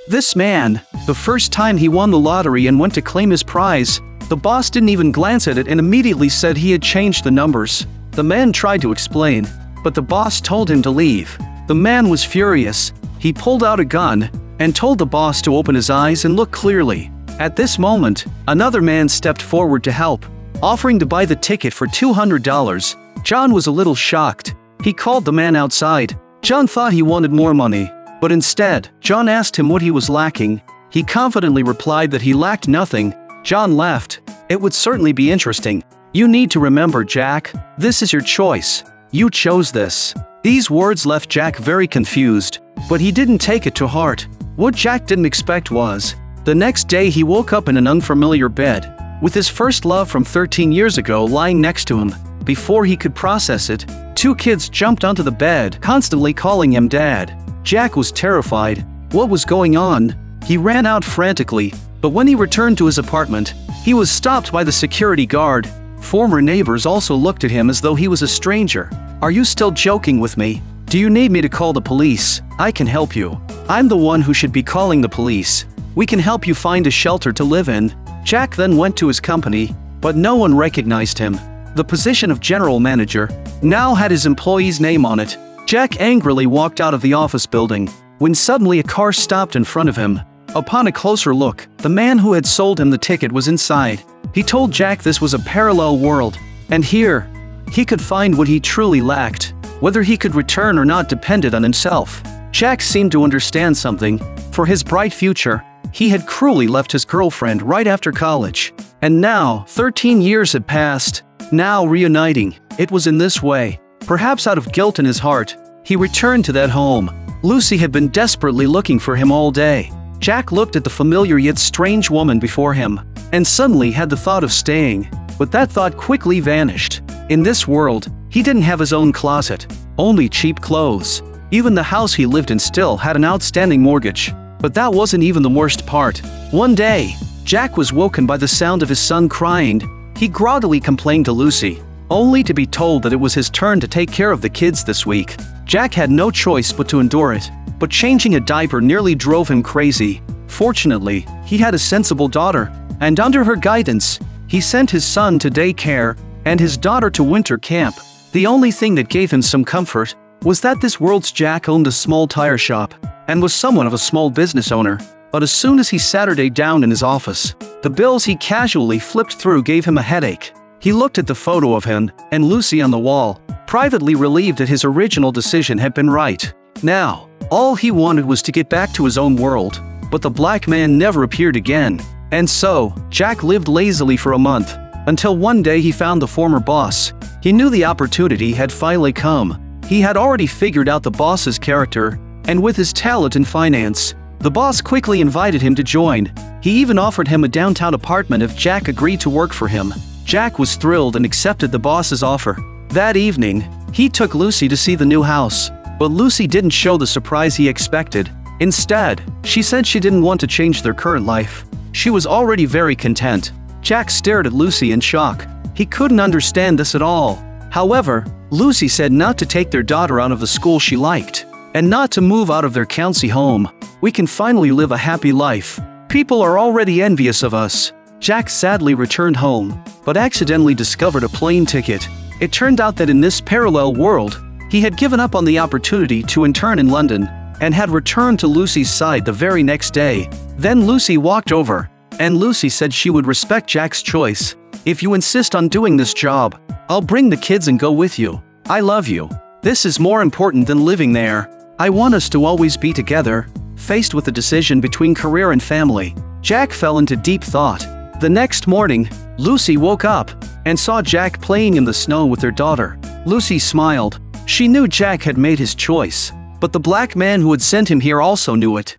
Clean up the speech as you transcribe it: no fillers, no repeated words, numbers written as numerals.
This man, the first time he won the lottery and went to claim his prize, the boss didn't even glance at it and immediately said he had changed the numbers. The man tried to explain, but the boss told him to leave. The man was furious. He pulled out a gun and told the boss to open his eyes and look clearly. At this moment, another man stepped forward to help, offering to buy the ticket for $200. John was a little shocked. He called the man outside. John thought he wanted more money, but instead, John asked him what he was lacking. He confidently replied that he lacked nothing. John laughed. It would certainly be interesting. You need to remember, Jack, this is your choice. You chose this. These words left Jack very confused, but he didn't take it to heart. What Jack didn't expect was, the next day he woke up in an unfamiliar bed, with his first love from 13 years ago lying next to him. Before he could process it, two kids jumped onto the bed, constantly calling him Dad. Jack was terrified. What was going on? He ran out frantically, but when he returned to his apartment, he was stopped by the security guard. Former neighbors also looked at him as though he was a stranger. Are you still joking with me? Do you need me to call the police? I can help you. I'm the one who should be calling the police. We can help you find a shelter to live in. Jack then went to his company, but no one recognized him. The position of general manager now had his employee's name on it. Jack angrily walked out of the office building, when suddenly a car stopped in front of him. Upon a closer look, the man who had sold him the ticket was inside. He told Jack this was a parallel world, and here, he could find what he truly lacked. Whether he could return or not depended on himself. Jack seemed to understand something. For his bright future, he had cruelly left his girlfriend right after college. And now, 13 years had passed. Now reuniting, it was in this way. Perhaps out of guilt in his heart, he returned to that home. Lucy had been desperately looking for him all day. Jack looked at the familiar yet strange woman before him, and suddenly had the thought of staying. But that thought quickly vanished. In this world, he didn't have his own closet, only cheap clothes. Even the house he lived in still had an outstanding mortgage. But that wasn't even the worst part. One day, Jack was woken by the sound of his son crying. He groggily complained to Lucy, only to be told that it was his turn to take care of the kids this week. Jack had no choice but to endure it, but changing a diaper nearly drove him crazy. Fortunately, he had a sensible daughter, and under her guidance, he sent his son to daycare and his daughter to winter camp. The only thing that gave him some comfort was that this world's Jack owned a small tire shop and was somewhat of a small business owner. But as soon as he Saturday down in his office, the bills he casually flipped through gave him a headache. He looked at the photo of him and Lucy on the wall, privately relieved that his original decision had been right. Now, all he wanted was to get back to his own world, but the black man never appeared again. And so, Jack lived lazily for a month, until one day he found the former boss. He knew the opportunity had finally come. He had already figured out the boss's character, and with his talent in finance, the boss quickly invited him to join. He even offered him a downtown apartment if Jack agreed to work for him. Jack was thrilled and accepted the boss's offer. That evening, he took Lucy to see the new house, but Lucy didn't show the surprise he expected. Instead, she said she didn't want to change their current life. She was already very content. Jack stared at Lucy in shock. He couldn't understand this at all. However, Lucy said not to take their daughter out of the school she liked, and not to move out of their county home. We can finally live a happy life. People are already envious of us. Jack sadly returned home, but accidentally discovered a plane ticket. It turned out that in this parallel world, he had given up on the opportunity to intern in London, and had returned to Lucy's side the very next day. Then Lucy walked over, and Lucy said she would respect Jack's choice. If you insist on doing this job, I'll bring the kids and go with you. I love you. This is more important than living there. I want us to always be together. Faced with the decision between career and family, Jack fell into deep thought. The next morning, Lucy woke up and saw Jack playing in the snow with her daughter. Lucy smiled. She knew Jack had made his choice, but the black man who had sent him here also knew it.